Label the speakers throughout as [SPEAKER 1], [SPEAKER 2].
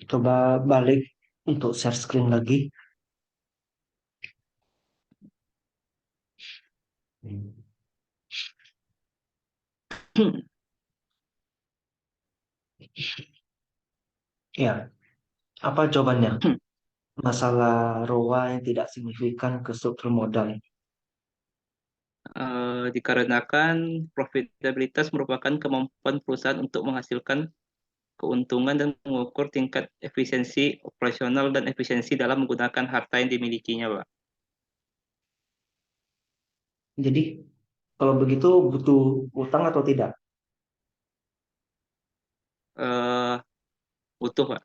[SPEAKER 1] Coba balik untuk share screen lagi. Ya, apa jawabannya? Masalah ROA yang tidak signifikan ke struktur modal.
[SPEAKER 2] Dikarenakan profitabilitas merupakan kemampuan perusahaan untuk menghasilkan keuntungan dan mengukur tingkat efisiensi operasional dan efisiensi dalam menggunakan harta yang dimilikinya, Pak.
[SPEAKER 1] Jadi, kalau begitu butuh utang atau tidak?
[SPEAKER 2] Eh, Butuh, Pak.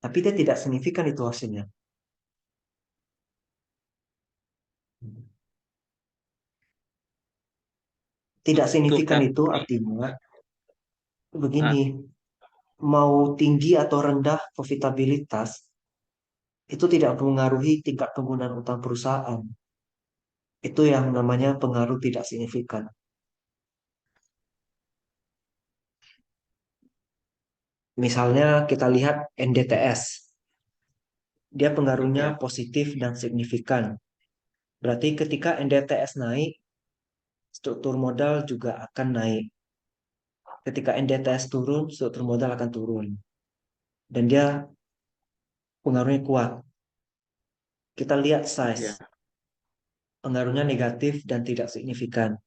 [SPEAKER 1] Tapi dia tidak signifikan itu hasilnya. Tidak
[SPEAKER 2] Butuh
[SPEAKER 1] signifikan itu
[SPEAKER 2] tapi
[SPEAKER 1] artinya begini,
[SPEAKER 2] ah,
[SPEAKER 1] mau tinggi atau rendah profitabilitas, itu tidak mempengaruhi tingkat penggunaan utang perusahaan. Itu yang namanya pengaruh tidak signifikan. Misalnya kita lihat NDTS, dia pengaruhnya
[SPEAKER 2] ya,
[SPEAKER 1] positif dan signifikan. Berarti ketika NDTS naik, struktur modal juga akan naik. Ketika NDTS turun, struktur modal akan turun. Dan dia pengaruhnya kuat. Kita lihat size,
[SPEAKER 2] ya,
[SPEAKER 1] pengaruhnya negatif dan tidak signifikan.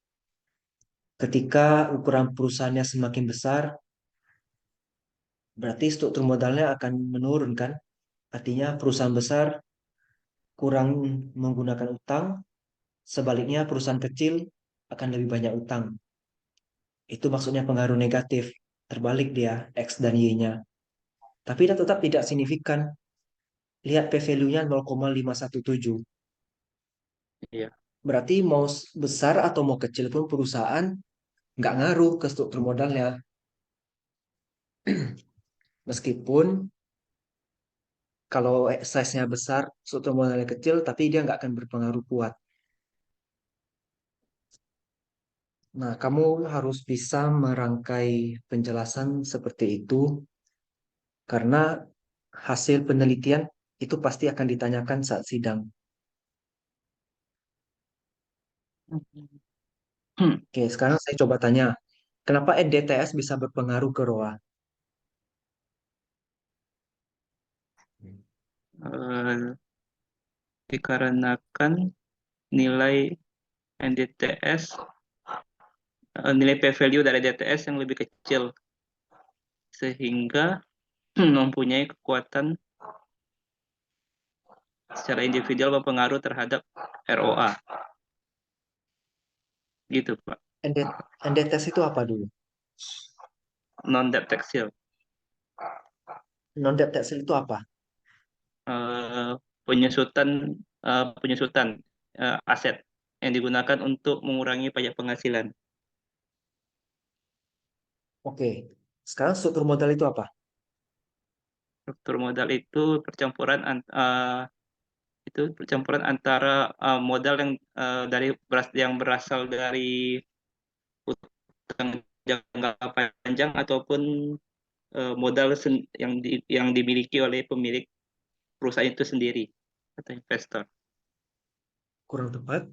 [SPEAKER 1] Ketika ukuran perusahaannya semakin besar, berarti struktur modalnya akan menurun kan? Artinya perusahaan besar kurang menggunakan utang, sebaliknya perusahaan kecil akan lebih banyak utang. Itu maksudnya pengaruh negatif. Terbalik dia, X dan Y-nya. Tapi dia tetap tidak signifikan. Lihat P-value-nya 0,517.
[SPEAKER 2] ya,
[SPEAKER 1] Berarti mau besar atau mau kecil pun perusahaan nggak ngaruh ke struktur modalnya. Meskipun kalau size-nya besar, struktur modalnya kecil, tapi dia nggak akan berpengaruh kuat. Nah, kamu harus bisa merangkai penjelasan seperti itu karena hasil penelitian itu pasti akan ditanyakan saat sidang. Oke, sekarang saya coba tanya, kenapa NDTS bisa berpengaruh ke ROA?
[SPEAKER 2] Eh, dikarenakan nilai NDTS, nilai P value dari DTS yang lebih kecil sehingga mempunyai kekuatan secara individual berpengaruh terhadap ROA gitu, Pak.
[SPEAKER 1] NDTS itu apa dulu?
[SPEAKER 2] Non debt tax yield.
[SPEAKER 1] Non-debt tax itu apa?
[SPEAKER 2] eh, penyusutan penyusutan aset yang digunakan untuk mengurangi pajak penghasilan.
[SPEAKER 1] Oke, sekarang struktur modal itu apa?
[SPEAKER 2] Struktur modal itu percampuran antara modal yang berasal dari utang jangka panjang ataupun modal yang dimiliki oleh pemilik perusahaan itu sendiri atau investor.
[SPEAKER 1] Kurang tepat.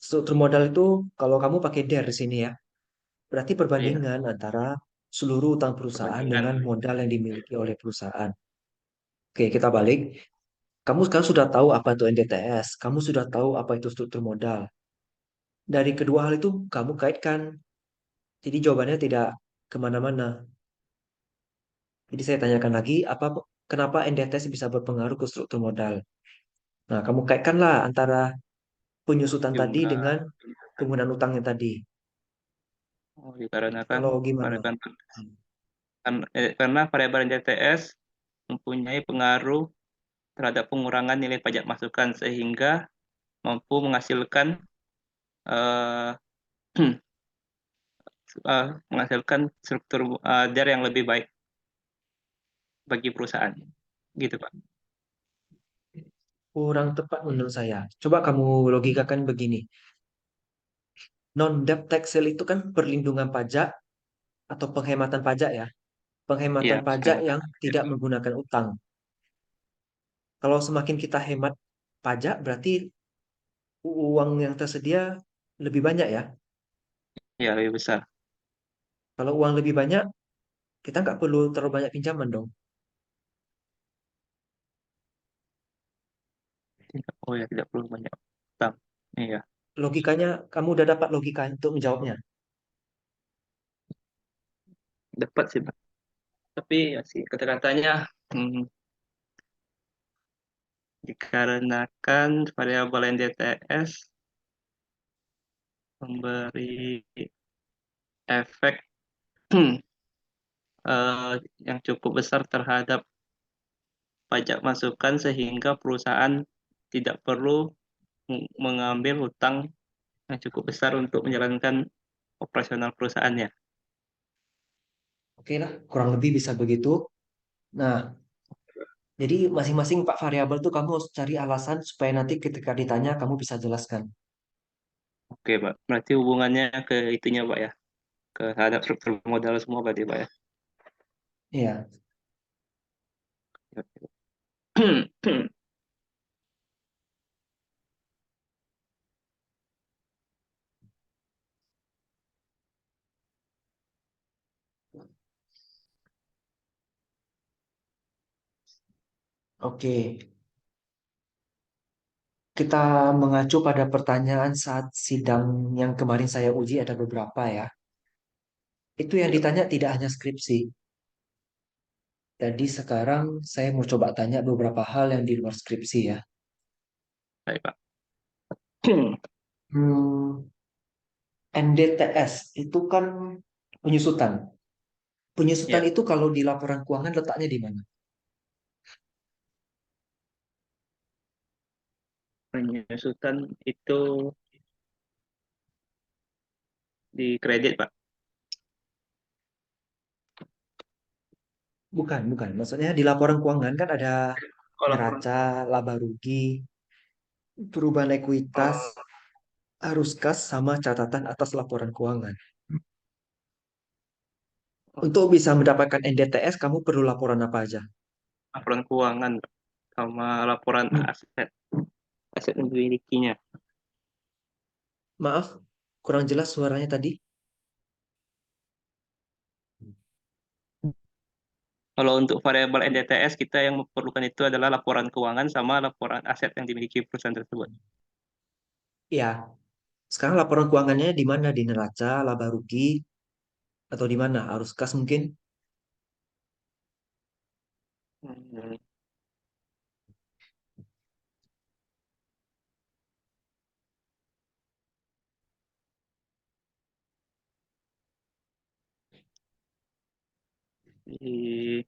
[SPEAKER 1] Struktur modal itu kalau kamu pakai DER di sini ya, berarti
[SPEAKER 2] Iya,
[SPEAKER 1] perbandingan antara seluruh utang perusahaan
[SPEAKER 2] perbandingan.
[SPEAKER 1] dengan modal yang dimiliki oleh perusahaan. Oke, kita balik. Kamu sekarang sudah tahu apa itu NDTS, kamu sudah tahu apa itu struktur modal. Dari kedua hal itu kamu kaitkan. Jadi jawabannya tidak kemana-mana. Jadi saya tanyakan lagi, kenapa NDTS bisa berpengaruh ke struktur modal? Nah, kamu kaitkanlah antara penyusutan tadi
[SPEAKER 2] Jumlah
[SPEAKER 1] dengan penggunaan utangnya tadi.
[SPEAKER 2] dikarenakan
[SPEAKER 1] Kalau gimana?
[SPEAKER 2] variabel karena variabel NDTS mempunyai pengaruh terhadap pengurangan nilai pajak masukan sehingga mampu menghasilkan eh, menghasilkan struktur DER yang lebih baik bagi perusahaan. Gitu, Pak.
[SPEAKER 1] Kurang tepat menurut saya. Coba kamu logikakan begini. Non-debt tax sale itu kan perlindungan pajak atau penghematan pajak ya.
[SPEAKER 2] Iya,
[SPEAKER 1] Penghematan pajak
[SPEAKER 2] penghematan
[SPEAKER 1] yang
[SPEAKER 2] pajak.
[SPEAKER 1] tidak menggunakan utang. Kalau semakin kita hemat pajak, berarti uang yang tersedia lebih banyak ya.
[SPEAKER 2] Iya, lebih besar.
[SPEAKER 1] Kalau uang lebih banyak, kita nggak perlu terlalu banyak pinjaman dong.
[SPEAKER 2] Oh ya, tidak perlu banyak utang. Iya,
[SPEAKER 1] Logikanya, kamu udah dapat logika untuk menjawabnya.
[SPEAKER 2] dapat sih, Pak. Tapi ya sih, kata-katanya hmm, dikarenakan variabel NDTS memberi efek yang cukup besar terhadap pajak masukan sehingga perusahaan tidak perlu mengambil hutang yang cukup besar untuk menjalankan operasional perusahaannya.
[SPEAKER 1] Oke lah, kurang lebih bisa begitu. Nah, jadi masing-masing Pak variabel tuh kamu harus cari alasan supaya nanti ketika ditanya kamu bisa jelaskan.
[SPEAKER 2] Oke, Pak. Berarti hubungannya ke itunya, Pak ya. Ke terhadap struktur modal semua berarti, Pak ya.
[SPEAKER 1] Iya, oke. Kita mengacu pada pertanyaan saat sidang yang kemarin saya uji ada beberapa ya. Itu yang
[SPEAKER 2] Iya, Pak.
[SPEAKER 1] ditanya tidak hanya skripsi. Jadi sekarang saya mau coba tanya beberapa hal yang di luar skripsi ya.
[SPEAKER 2] Baik, Pak.
[SPEAKER 1] Hmm, NDTS itu kan penyusutan. Penyusutan
[SPEAKER 2] Ya,
[SPEAKER 1] itu kalau di laporan keuangan letaknya di mana?
[SPEAKER 2] penyusutan itu di kredit, Pak.
[SPEAKER 1] Bukan, bukan. Maksudnya di laporan keuangan kan ada
[SPEAKER 2] Oh, laporan.
[SPEAKER 1] neraca, laba rugi, perubahan ekuitas,
[SPEAKER 2] Oh,
[SPEAKER 1] arus kas, sama catatan atas laporan keuangan.
[SPEAKER 2] oh,
[SPEAKER 1] Untuk bisa mendapatkan NDTS, kamu perlu laporan apa aja?
[SPEAKER 2] laporan keuangan, Pak. Sama laporan aset, aset yang dimilikinya.
[SPEAKER 1] Maaf, kurang jelas suaranya tadi.
[SPEAKER 2] Kalau untuk variabel NDTS, kita yang memerlukan itu adalah laporan keuangan sama laporan aset yang dimiliki perusahaan tersebut.
[SPEAKER 1] Ya, sekarang laporan keuangannya di mana? Di neraca, laba rugi, atau di mana? Arus kas mungkin?
[SPEAKER 2] Hmm, di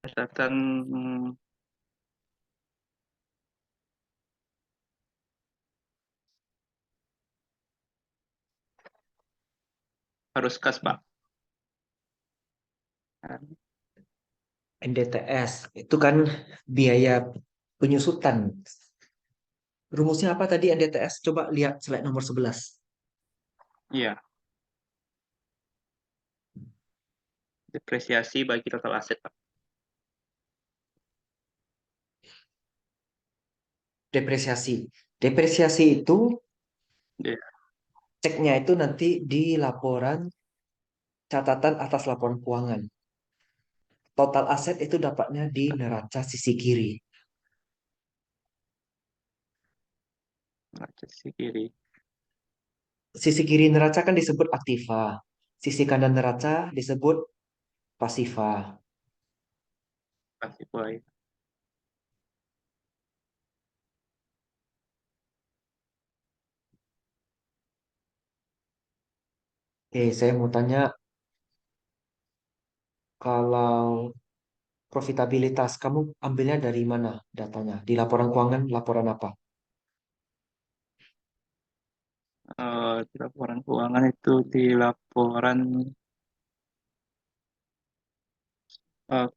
[SPEAKER 2] catatan harus kas, Pak.
[SPEAKER 1] NDTS, itu kan biaya penyusutan. Rumusnya apa tadi NDTS? Coba lihat slide nomor 11.
[SPEAKER 2] Iya, depresiasi bagi total aset, Pak.
[SPEAKER 1] Depresiasi. Depresiasi itu
[SPEAKER 2] Iya,
[SPEAKER 1] ceknya itu nanti di laporan catatan atas laporan keuangan. Total aset itu dapatnya di neraca sisi kiri.
[SPEAKER 2] aset sisi kiri.
[SPEAKER 1] Sisi kiri neraca kan disebut aktiva. Sisi kanan neraca disebut pasiva.
[SPEAKER 2] Pasti boleh.
[SPEAKER 1] Oke, saya mau tanya kalau profitabilitas kamu ambilnya dari mana datanya? Di laporan keuangan, laporan apa?
[SPEAKER 2] Di laporan keuangan itu di laporan eh,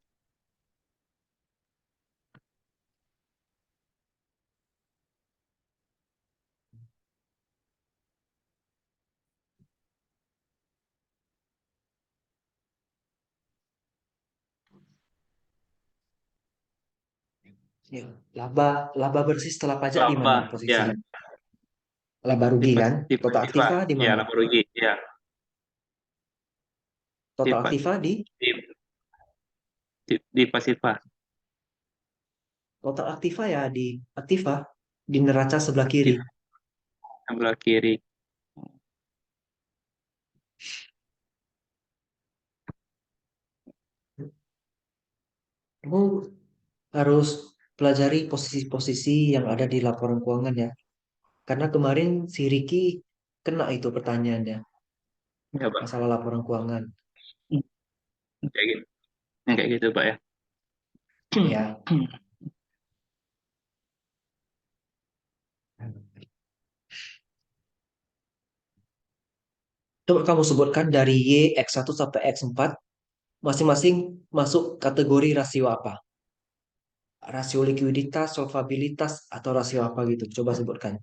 [SPEAKER 1] Ya, laba laba bersih setelah pajak di mana
[SPEAKER 2] Laba,
[SPEAKER 1] posisinya?
[SPEAKER 2] ya,
[SPEAKER 1] Laba rugi kan?
[SPEAKER 2] di
[SPEAKER 1] Total
[SPEAKER 2] pasifah,
[SPEAKER 1] aktiva di
[SPEAKER 2] ya
[SPEAKER 1] mana?
[SPEAKER 2] laba rugi, ya, di,
[SPEAKER 1] Total
[SPEAKER 2] pa-
[SPEAKER 1] aktiva di
[SPEAKER 2] di, di pasifah,
[SPEAKER 1] total aktiva ya di aktiva di neraca sebelah kiri.
[SPEAKER 2] aktif sebelah kiri.
[SPEAKER 1] Kamu harus pelajari posisi-posisi yang ada di laporan keuangan ya. Karena kemarin si Ricky kena itu pertanyaannya,
[SPEAKER 2] Ya, Pak.
[SPEAKER 1] masalah laporan keuangan.
[SPEAKER 2] Kayak gitu, kayak gitu, Pak ya.
[SPEAKER 1] Ya, coba kamu sebutkan dari X1 sampai X4, masing-masing masuk kategori rasio apa? Rasio likuiditas, solvabilitas, atau rasio apa gitu. Coba sebutkan.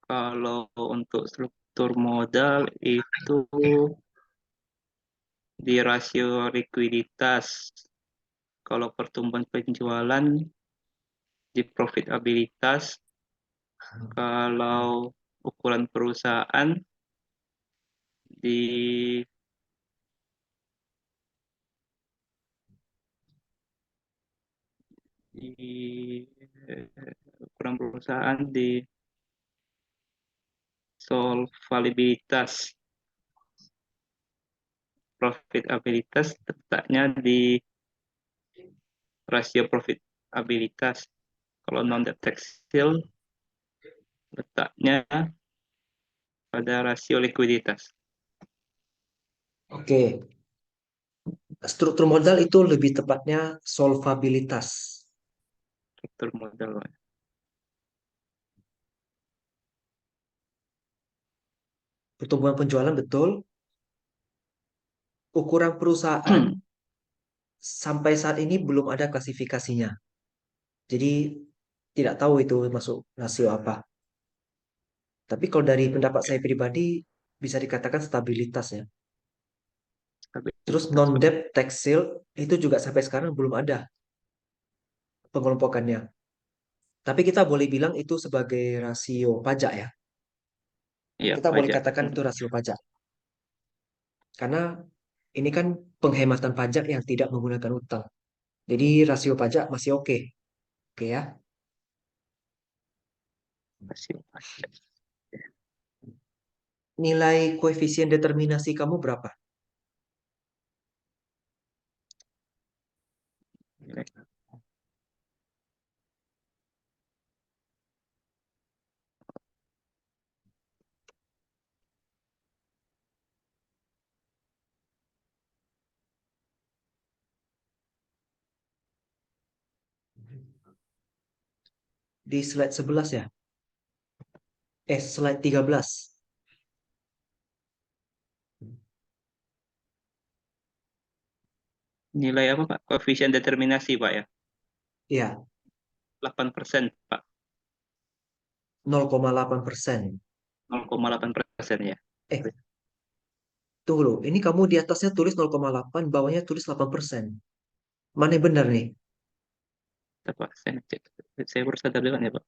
[SPEAKER 2] Kalau untuk struktur modal itu di rasio likuiditas, kalau pertumbuhan penjualan di profitabilitas, kalau ukuran perusahaan di di ukuran perusahaan di solvabilitas, profitabilitas letaknya di rasio profitabilitas. Kalau non tekstil letaknya pada rasio likuiditas.
[SPEAKER 1] Oke, struktur modal itu lebih tepatnya solvabilitas.
[SPEAKER 2] Struktur modal.
[SPEAKER 1] Pertumbuhan penjualan betul. Ukuran perusahaan sampai saat ini belum ada klasifikasinya. Jadi tidak tahu itu masuk rasio apa. Tapi kalau dari pendapat saya pribadi bisa dikatakan stabilitas ya. Terus
[SPEAKER 2] Stabilitas, Pak.
[SPEAKER 1] non-debt tax shield itu juga sampai sekarang belum ada pengelompokannya. Tapi kita boleh bilang itu sebagai rasio pajak ya.
[SPEAKER 2] Iya,
[SPEAKER 1] Kita boleh
[SPEAKER 2] pajak.
[SPEAKER 1] katakan itu rasio pajak. Karena ini kan penghematan pajak yang tidak menggunakan utang. Jadi rasio pajak masih oke. Oke ya.
[SPEAKER 2] Rasio pajak.
[SPEAKER 1] Nilai koefisien determinasi kamu berapa? Di slide 11 ya? Slide 13.
[SPEAKER 2] Nilai apa, Pak? Koefisien determinasi, Pak ya.
[SPEAKER 1] Ya,
[SPEAKER 2] 8%, Pak.
[SPEAKER 1] 0,8%.
[SPEAKER 2] 0,8% ya.
[SPEAKER 1] Eh, tunggu dulu. Ini kamu di atasnya tulis 0,8, bawahnya tulis 8%. Mana yang benar nih?
[SPEAKER 2] Pak, saya cek. Saya baru sadar dengan ya, Pak.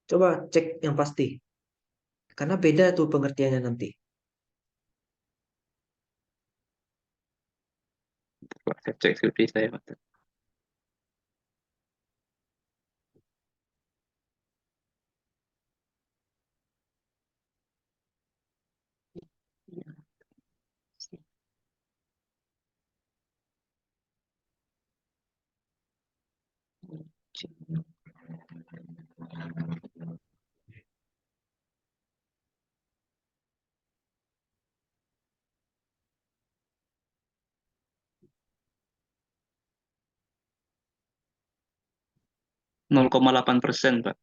[SPEAKER 1] Coba cek yang pasti. Karena beda tuh pengertiannya nanti.
[SPEAKER 2] Pak, saya cek skripsi saya, Pak. Iya. 0,8%, Pak.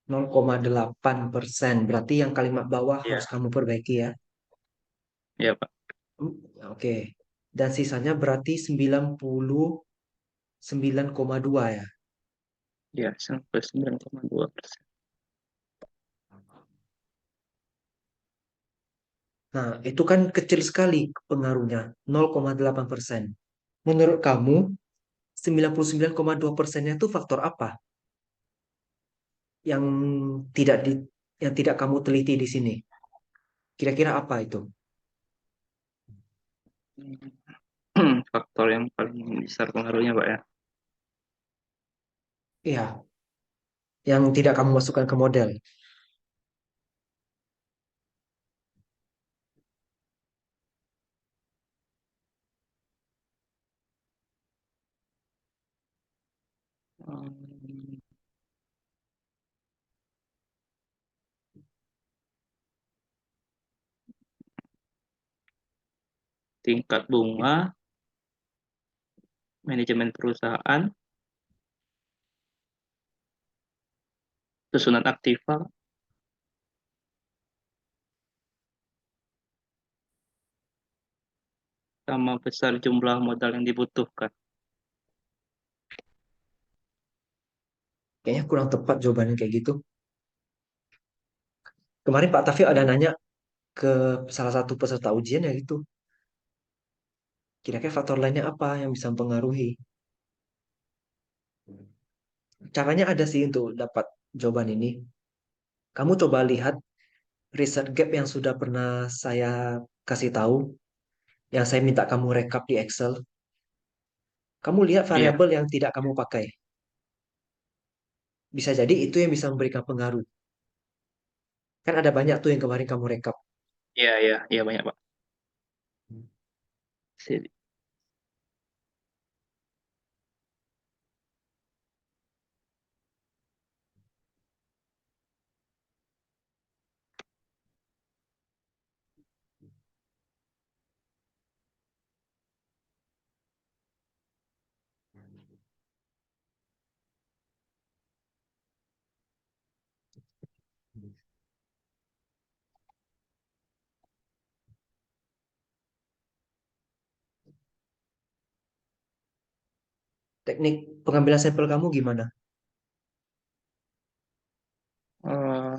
[SPEAKER 1] 0,8%. Berarti yang kalimat bawah harus
[SPEAKER 2] Ya,
[SPEAKER 1] kamu perbaiki ya.
[SPEAKER 2] ya Pak.
[SPEAKER 1] Hmm, oke. Dan sisanya berarti 99,2 ya.
[SPEAKER 2] Ya, sampai 9,2%.
[SPEAKER 1] Nah, itu kan kecil sekali pengaruhnya, 0,8%. Menurut kamu, 99,2%-nya itu faktor apa yang tidak di yang tidak kamu teliti di sini? Kira-kira apa itu?
[SPEAKER 2] Faktor yang paling besar pengaruhnya Pak ya.
[SPEAKER 1] Iya, yang tidak kamu masukkan ke model.
[SPEAKER 2] Hmm, Tingkat bunga, manajemen perusahaan, susunan aktiva, sama besar jumlah modal yang dibutuhkan.
[SPEAKER 1] Kayaknya kurang tepat jawabannya kayak gitu. Kemarin Pak Tafio ada nanya ke salah satu peserta ujian ya gitu. Kira-kira faktor lainnya apa yang bisa mempengaruhi? Caranya ada sih untuk dapat jawaban ini. Kamu coba lihat riset gap yang sudah pernah saya kasih tahu, yang saya minta kamu rekap di Excel. Kamu lihat
[SPEAKER 2] Iya,
[SPEAKER 1] variabel yang tidak kamu pakai. Bisa jadi itu yang bisa memberikan pengaruh. Kan ada banyak tuh yang kemarin kamu rekap.
[SPEAKER 2] iya, iya, iya banyak Pak.
[SPEAKER 1] Teknik pengambilan sampel kamu gimana?
[SPEAKER 2] Eh,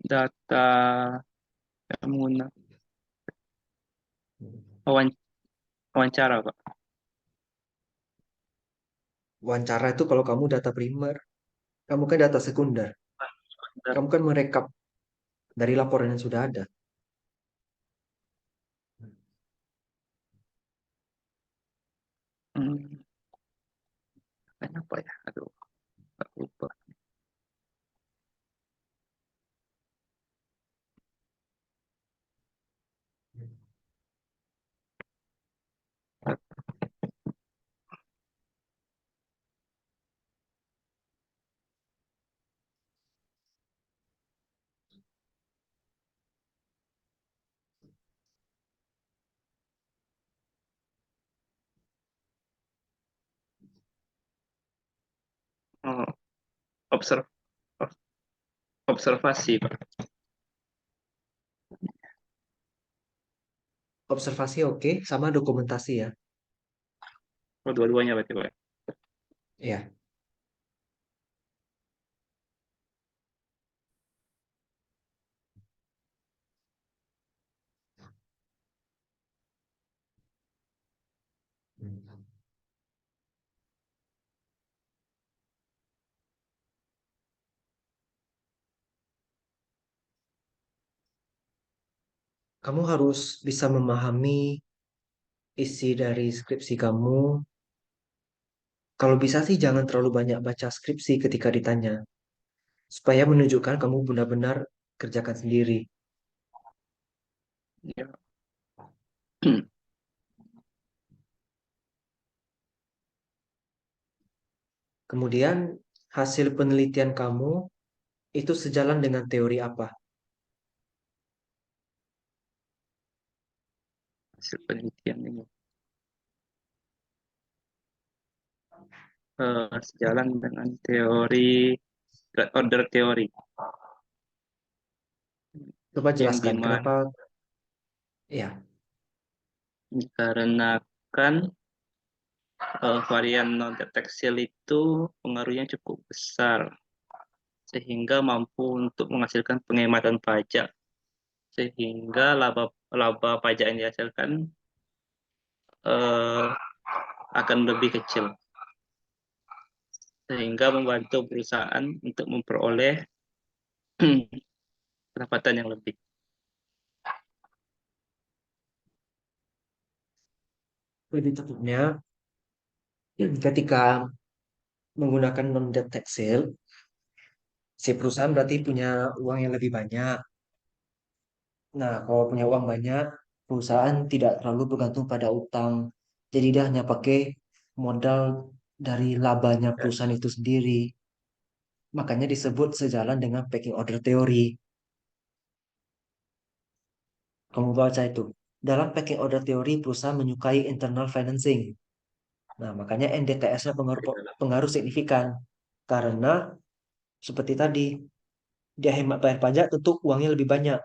[SPEAKER 2] Data yang menggunakan wawan- wawancara Pak.
[SPEAKER 1] Wawancara itu kalau kamu data primer, kamu kan data sekunder.
[SPEAKER 2] Bentar.
[SPEAKER 1] Kamu kan merekap dari laporan yang sudah ada.
[SPEAKER 2] Hmm, Kayaknya apa ya? Aduh, nggak lupa. Oh, observ observasi Pak.
[SPEAKER 1] Observasi oke, sama dokumentasi ya.
[SPEAKER 2] Oh, dua-duanya berarti Pak.
[SPEAKER 1] Iya. Kamu harus bisa memahami isi dari skripsi kamu. Kalau bisa sih jangan terlalu banyak baca skripsi ketika ditanya, supaya menunjukkan kamu benar-benar kerjakan sendiri.
[SPEAKER 2] Ya.
[SPEAKER 1] Kemudian hasil penelitian kamu itu sejalan dengan teori apa?
[SPEAKER 2] Hasil penelitian ini sejalan dengan teori Great order teori,
[SPEAKER 1] Coba
[SPEAKER 2] yang
[SPEAKER 1] jelaskan
[SPEAKER 2] dimana
[SPEAKER 1] kenapa ya.
[SPEAKER 2] dikarenakan varian non deteksial itu pengaruhnya cukup besar sehingga mampu untuk menghasilkan penghematan pajak, sehingga laba laba pajak yang dihasilkan eh, akan lebih kecil, sehingga membantu perusahaan untuk memperoleh pendapatan yang lebih.
[SPEAKER 1] Lebih tepatnya, ketika menggunakan non-debt sale, si perusahaan berarti punya uang yang lebih banyak. Nah, kalau punya uang banyak, perusahaan tidak terlalu bergantung pada utang. Jadi dia hanya pakai modal dari labanya perusahaan itu sendiri. Makanya disebut sejalan dengan packing order teori. Kamu baca itu. Dalam packing order teori, perusahaan menyukai internal financing. Nah, makanya NDTS-nya pengaruh, pengaruh signifikan. Karena seperti tadi, dia hemat bayar pajak, tentu uangnya lebih banyak.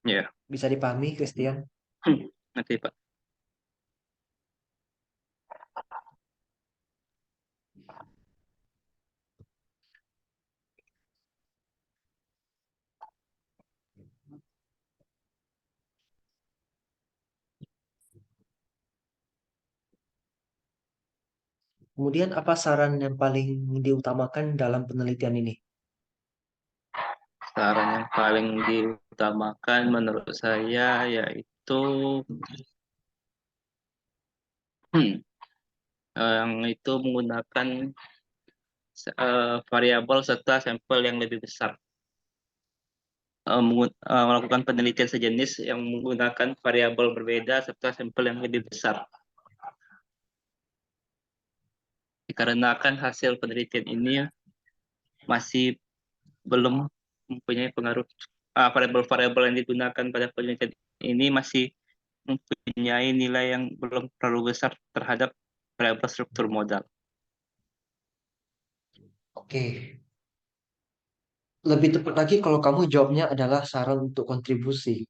[SPEAKER 2] Ya,
[SPEAKER 1] Bisa dipahami, Christian?
[SPEAKER 2] nanti Pak.
[SPEAKER 1] Kemudian apa saran yang paling diutamakan dalam penelitian ini?
[SPEAKER 2] Saran yang paling diutamakan menurut saya yaitu yang itu menggunakan variabel serta sampel yang lebih besar. Melakukan penelitian sejenis yang menggunakan variabel berbeda serta sampel yang lebih besar. Dikarenakan hasil penelitian ini masih belum mempunyai pengaruh, variabel-variabel yang digunakan pada penelitian ini masih mempunyai nilai yang belum terlalu besar terhadap variabel struktur modal.
[SPEAKER 1] Oke, lebih tepat lagi kalau kamu jawabnya adalah saran untuk kontribusi.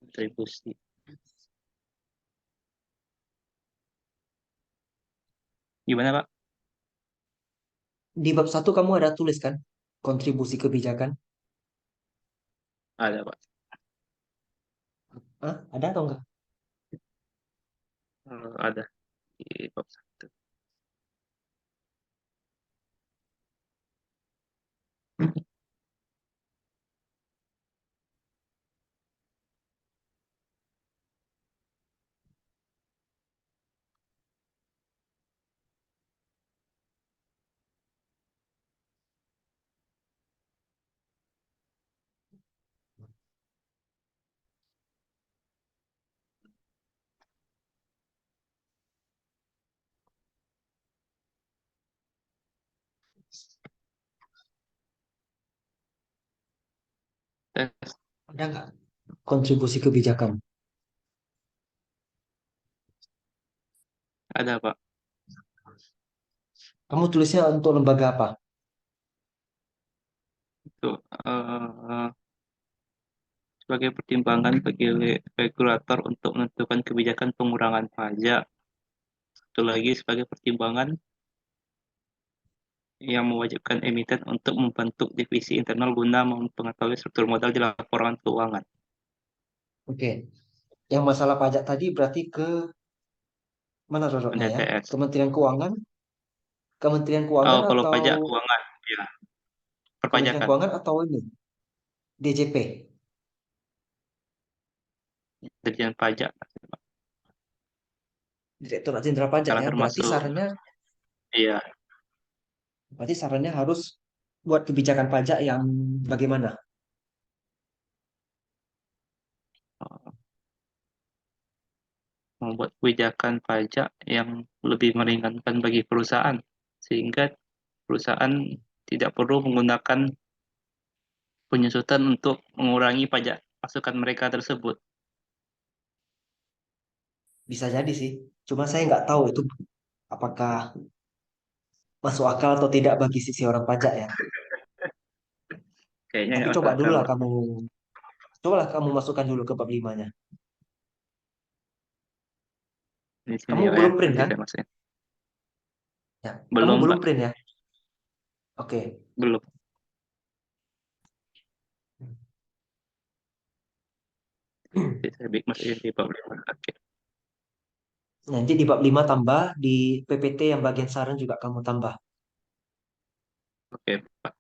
[SPEAKER 2] Kontribusi. Gimana Pak?
[SPEAKER 1] Di bab satu kamu ada tulis kan? Kontribusi kebijakan.
[SPEAKER 2] Ada Pak.
[SPEAKER 1] Hah? Ada atau enggak?
[SPEAKER 2] Ada di bab 1.
[SPEAKER 1] Ada enggak? Kontribusi kebijakan.
[SPEAKER 2] Ada Pak.
[SPEAKER 1] Kamu tulisnya untuk lembaga apa?
[SPEAKER 2] Itu sebagai pertimbangan bagi regulator untuk menentukan kebijakan pengurangan pajak. Satu lagi sebagai pertimbangan yang mewajibkan emiten untuk membentuk divisi internal guna mengetahui struktur modal di laporan keuangan.
[SPEAKER 1] Oke. Yang masalah pajak tadi berarti ke mana rodoknya ya?
[SPEAKER 2] NDTS.
[SPEAKER 1] Kementerian Keuangan? Kementerian Keuangan
[SPEAKER 2] Oh, kalau
[SPEAKER 1] atau
[SPEAKER 2] pajak keuangan, ya,
[SPEAKER 1] Kementerian
[SPEAKER 2] perpajakan,
[SPEAKER 1] Keuangan atau ini? DJP?
[SPEAKER 2] Dirjen Pajak,
[SPEAKER 1] Direktorat Jenderal Pajak
[SPEAKER 2] karena
[SPEAKER 1] ya.
[SPEAKER 2] termasuk, iya,
[SPEAKER 1] Berarti sarannya harus buat kebijakan pajak yang bagaimana?
[SPEAKER 2] membuat kebijakan pajak yang lebih meringankan bagi perusahaan, sehingga perusahaan tidak perlu menggunakan penyusutan untuk mengurangi pajak masukan mereka tersebut.
[SPEAKER 1] Bisa jadi sih. Cuma saya nggak tahu itu apakah masuk akal atau tidak bagi sisi orang pajak ya.
[SPEAKER 2] Kayaknya
[SPEAKER 1] Tapi
[SPEAKER 2] nggak masuk
[SPEAKER 1] coba dulu
[SPEAKER 2] akal,
[SPEAKER 1] lah
[SPEAKER 2] Pak.
[SPEAKER 1] kamu, cobalah kamu masukkan dulu ke bab limanya.
[SPEAKER 2] Di sini
[SPEAKER 1] Kamu
[SPEAKER 2] ya, Pak, ya.
[SPEAKER 1] belum print
[SPEAKER 2] Nanti
[SPEAKER 1] kan?
[SPEAKER 2] saya masukin.
[SPEAKER 1] Ya, kamu
[SPEAKER 2] Belum,
[SPEAKER 1] belum
[SPEAKER 2] Pak.
[SPEAKER 1] print ya? Oke.
[SPEAKER 2] Belum. Nanti saya masukin di bawah. Oke.
[SPEAKER 1] Nanti di bab 5 tambah, di PPT yang bagian saran juga kamu tambah.
[SPEAKER 2] Oke, Pak.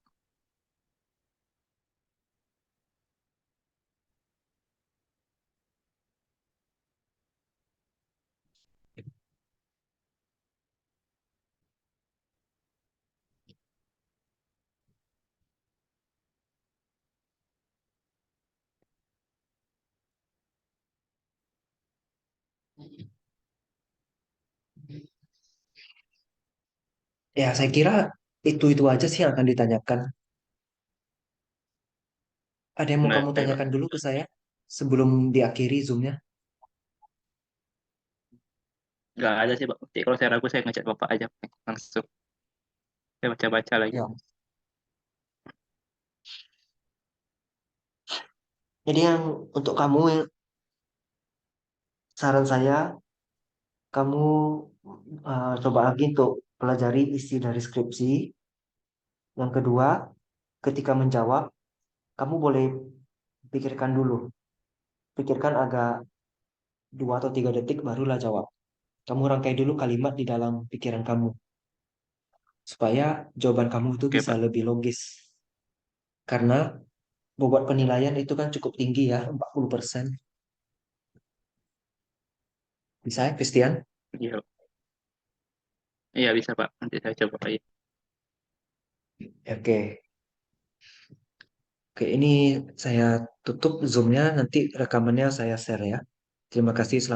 [SPEAKER 1] Ya, saya kira itu aja sih yang akan ditanyakan. Ada yang mau
[SPEAKER 2] Nggak
[SPEAKER 1] kamu
[SPEAKER 2] ya, Pak.
[SPEAKER 1] tanyakan dulu ke saya sebelum diakhiri Zoom-nya?
[SPEAKER 2] Nggak ada sih, Pak. Nanti kalau saya ragu, saya ngechat Bapak aja, Pak. Langsung. Saya baca-baca lagi.
[SPEAKER 1] Ya. Jadi yang untuk kamu, saran saya, kamu coba lagi untuk pelajari isi dari skripsi. Yang kedua, ketika menjawab, kamu boleh pikirkan dulu. Pikirkan agak 2 atau 3 detik barulah jawab. Kamu rangkai dulu kalimat di dalam pikiran kamu. Supaya jawaban kamu itu
[SPEAKER 2] Oke,
[SPEAKER 1] bisa
[SPEAKER 2] Pak.
[SPEAKER 1] lebih logis. Karena bobot penilaian itu kan cukup tinggi ya, 40%. Bisa ya, Christian?
[SPEAKER 2] Iya, iya bisa, Pak. Nanti saya coba lagi.
[SPEAKER 1] Oke. Oke, ini saya tutup Zoom-nya, nanti rekamannya saya share ya. Terima kasih.